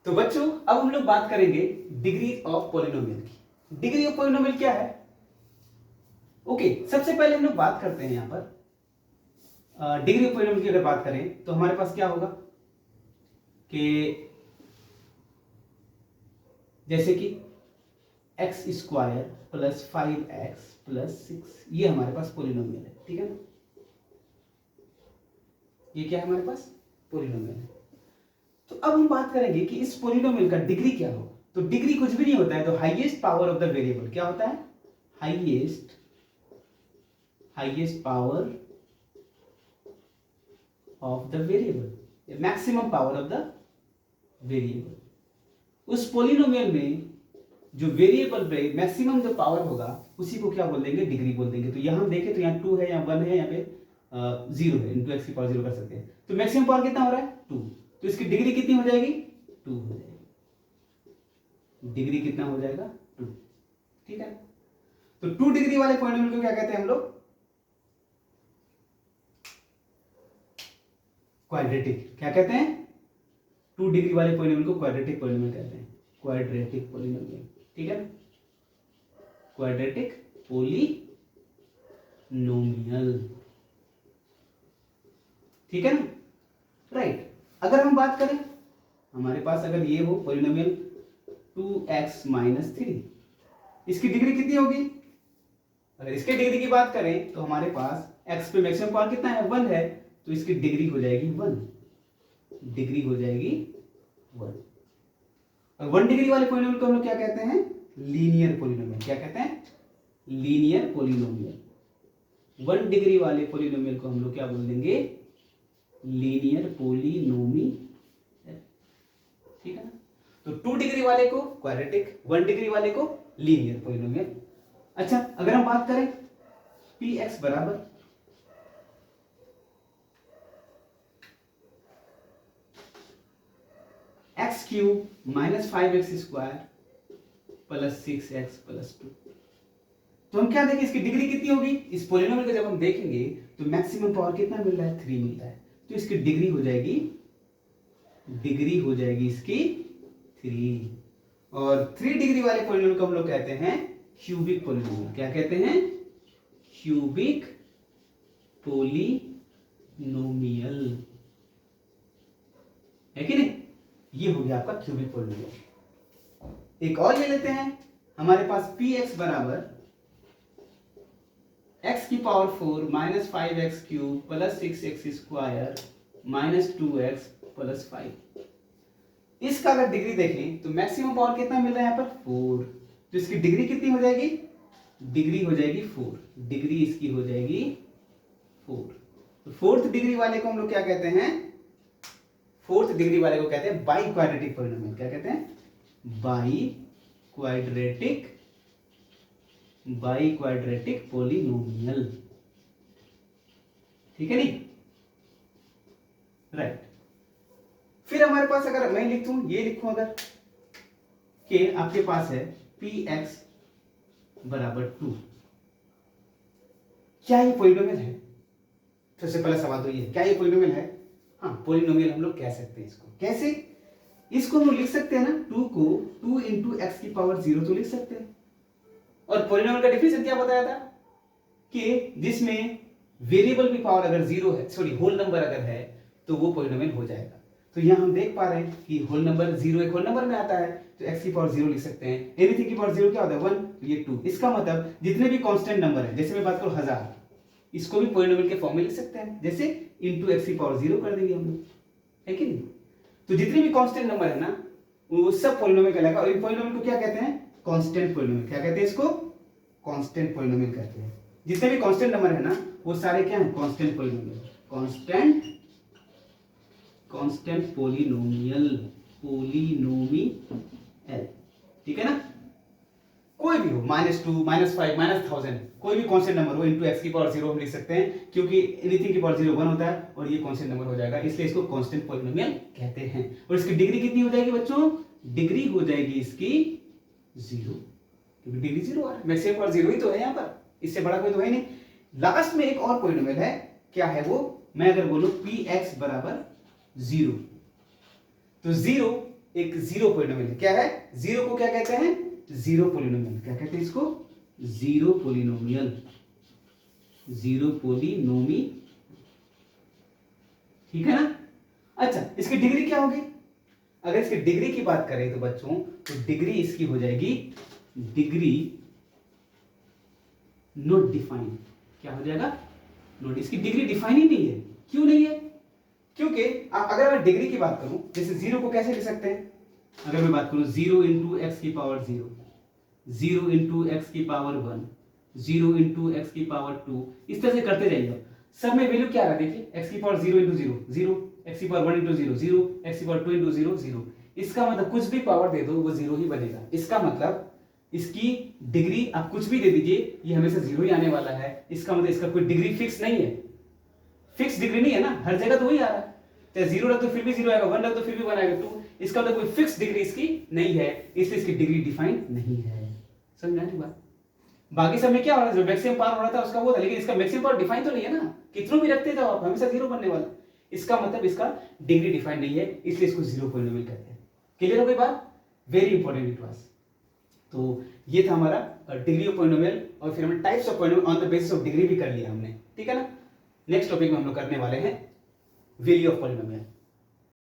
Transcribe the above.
तो बच्चों अब हम लोग बात करेंगे डिग्री ऑफ पॉलिनोमियल की। डिग्री ऑफ पॉलिनोमियल क्या है? ओके, सबसे पहले हम लोग बात करते हैं यहां पर डिग्री ऑफ पॉलिनोमियल की। अगर बात करें तो हमारे पास क्या होगा कि जैसे कि x square plus 5x plus 6, ये हमारे पास पॉलिनोमियल है, ठीक है ना। ये क्या है हमारे पास? पॉलिनोमियल है। तो अब हम बात करेंगे कि इस पॉलिनोमियल का डिग्री क्या होगा। तो डिग्री कुछ भी नहीं होता है, तो highest power of the variable क्या होता है? Highest power of the variable, maximum power of the variable. उस पॉलिनोमियल में जो वेरिएबल पे मैक्सिमम जो पावर होगा उसी को क्या बोल देंगे? डिग्री बोल देंगे। तो यहां हम देखें तो यहाँ 2 है, यहाँ 1 है, यहाँ पे 0 है, इंटू एक्स की पावर 0 कर सकते हैं। तो मैक्सिमम पावर कितना हो रहा है? 2। तो इसकी डिग्री कितनी हो जाएगी? 2 हो जाएगी। डिग्री कितना हो जाएगा? 2, ठीक है। तो 2 डिग्री वाले पॉलिनोमियल को क्या कहते हैं हम लोग? क्वाड्रेटिक। क्या कहते हैं? 2 डिग्री वाले पॉलिनोमियल को क्वाड्रेटिक पॉलिनोमियल कहते हैं। क्वाड्रेटिक पॉलिनोमियल, ठीक है ना। क्वाड्रेटिक पॉलिनोमियल, ठीक है ना, राइट। अगर हम बात करें हमारे पास अगर ये हो पॉलिनोमियल 2x माइनस 3, इसकी डिग्री कितनी होगी? अगर इसके डिग्री की बात करें तो हमारे पास x पे मैक्सिमम पावर कितना है? 1 है, तो इसकी डिग्री हो जाएगी 1। डिग्री हो जाएगी 1। और 1 डिग्री वाले पॉलिनोमियल को हम लोग क्या कहते हैं? Linear polynomial. क्या कहते हैं? Linear polynomial. 1 डिग्री वाले पॉलिनोमियल को हम लोग क्या बोल देंगे? लीनियर पॉलिनोमियल, ठीक है ना। तो 2 डिग्री वाले को क्वाड्रेटिक, 1 डिग्री वाले को लीनियर पॉलिनोमियल। अच्छा, अगर हम बात करें px बराबर x cube minus 5x square plus 6x plus 2, तो हम क्या देखें इसकी डिग्री कितनी होगी? इस पॉलिनोमियल को जब हम देखेंगे तो मैक्सिमम पावर कितना मिल रहा है? 3 मिल रहा है। तो इसकी डिग्री हो जाएगी इसकी 3। और 3 डिग्री वाले पॉलिनोमियल को हम लोग कहते हैं क्यूबिक पॉलिनोमियल। क्या कहते हैं? क्यूबिक पॉलिनोमियल, है कि नहीं। ये हो गया आपका क्यूबिक पॉलिनोमियल। एक और ले लेते हैं। हमारे पास px बराबर x की power 4 minus 5x cube plus 6x square minus 2x plus 5। इसका अगर डिग्री देखें तो मैक्सिमम पावर कितना मिल रहा है यहाँ पर? 4। तो इसकी डिग्री कितनी हो जाएगी? डिग्री हो जाएगी 4। डिग्री इसकी हो जाएगी 4। तो 4th डिग्री वाले को हम लोग क्या कहते हैं? 4th डिग्री वाले को कहते हैं बाई क्वाड्रेटिक पॉलिनोमियल। क्या कहते हैं? बाई क्वाड्रेटिक पॉलिनोमियल, ठीक है नहीं, राइट। फिर हमारे पास अगर मैं लिखूं अगर कि आपके पास है px बराबर 2, क्या ये पॉलिनोमियल है? सबसे पहला सवाल तो ये, क्या ये पॉलिनोमियल है? हाँ, पॉलिनोमियल हम लोग कह सकते हैं। इसको कैसे? इसको हम लिख सकते हैं ना, 2 को 2 इंटू एक्स की पावर 0 तो लिख सकते हैं। और पॉलिनोमियल का डेफिनेशन क्या बताया था कि जिसमें वेरिएबल की पावर अगर 0 है, सॉरी होल नंबर अगर है, तो वो पॉलिनोमियल हो जाएगा। तो यहां हम देख पा रहे हैं कि होल नंबर 0 एक होल नंबर में आता है, तो x की पावर 0 लिख सकते हैं। एनीथिंग की पावर 0 क्या होता है? 1, तो ये 2। इसका मतलब जितने भी कांस्टेंट नंबर है, जैसे मैं बात करूं 1000, इसको भी पॉलिनोमियल के फॉर्म में लिख सकते हैं, जैसे इंटू एक्स की पावर 0 कर देंगे हम लोग, है कि नहीं। तो जितने भी कांस्टेंट नंबर है ना, वो सब पॉलिनोमियल कहलाएगा। और इन पॉलिनोमियल को क्या कहते हैं? Constant polynomial. क्या कहते हैं इसको? कांस्टेंट पॉलिनोमियल कहते हैं। जितने भी कांस्टेंट नंबर है ना, वो सारे क्या है? Constant polynomial. कांस्टेंट पॉलिनोमियल, ठीक है ना। कोई भी हो, -2, -5, -1000, कोई भी कांस्टेंट नंबर हो, इंटू एक्स की पावर 0 हम लिख सकते हैं, क्योंकि एनीथिंग की पावर 0 1 होता है और ये कांस्टेंट नंबर हो जाएगा, इसलिए इसको कांस्टेंट पॉलिनोमियल कहते हैं। और इसकी डिग्री कितनी हो जाएगी बच्चों? डिग्री हो जाएगी इसकी 0, क्योंकि डिग्री 0 है, मैक्सिमम पावर 0 ही तो है यहाँ पर, इससे बड़ा कोई तो है नहीं। लास्ट में एक और पॉलिनोमियल है, क्या है वो? मैं अगर बोलूं px बराबर 0, तो 0 एक जीरो पॉलिनोमियल है। क्या है? जीरो को क्या कहते हैं? Zero polynomial. क्या कहते हैं इसको? Zero polynomial. जीरो पॉलिनोमी, ठीक है ना? अच्छा, इसकी डिग्री क्या होगी? अगर इसकी डिग्री की बात करें तो बच्चों, तो डिग्री इसकी हो जाएगी डिग्री नॉट डिफाइंड। क्या हो जाएगा? नॉट। इसकी डिग्री डिफाइन ही नहीं है। क्यों नहीं है? क्योंकि अगर मैं डिग्री की बात करूं, जैसे जीरो को कैसे लिख सकते हैं? अगर मैं बात करूं जीरो इंटू एक्स की power zero, zero into X की power one, zero into X की पावर टू, इस तरह से करते जाइए। सब में वैल्यू क्या आ रहा है? देखिए, एक्स की power zero into zero zero, X की power one into zero zero, X की power two into zero zero. इसका मतलब कुछ भी पावर दे दो वो जीरो ही बनेगा। इसका मतलब इसकी डिग्री आप कुछ भी दे दीजिए, ये हमेशा जीरो ही आने वाला है। इसका मतलब इसका कोई डिग्री फिक्स नहीं है। फिक्स डिग्री नहीं है ना, हर जगह तो वही आ रहा है। चाहे जीरो रख तो फिर भी जीरो आएगा, वन रख तो फिर भी वन आएगा, टू। इसका मतलब कोई फिक्स डिग्री इसकी नहीं है, इसलिए इसकी डिग्री डिफाइंड नहीं है। समझ में आई बात? बाकी सब में क्या हो रहा है? जो मैक्सिमम पावर हो रहा था उसका वो था, लेकिन इसका मैक्सिमम पावर डिफाइन तो नहीं है ना। कितनों भी रखते जाओ आप, हमेशा जीरो बनने वाला। इसका मतलब इसका डिग्री डिफाइंड नहीं है, इसलिए इसको जीरो पॉलिनोमियल कहते हैं। क्लियर हो गई बात? Very important it was. तो ये था हमारा डिग्री ऑफ पॉलिनोमियल, और फिर हमने types of polynomial on the basis of degree भी कर लिया हमने, ठीक है ना? नेक्स्ट टॉपिक में हम लोग करने वाले हैं वैल्यू ऑफ पॉलिनोमियल।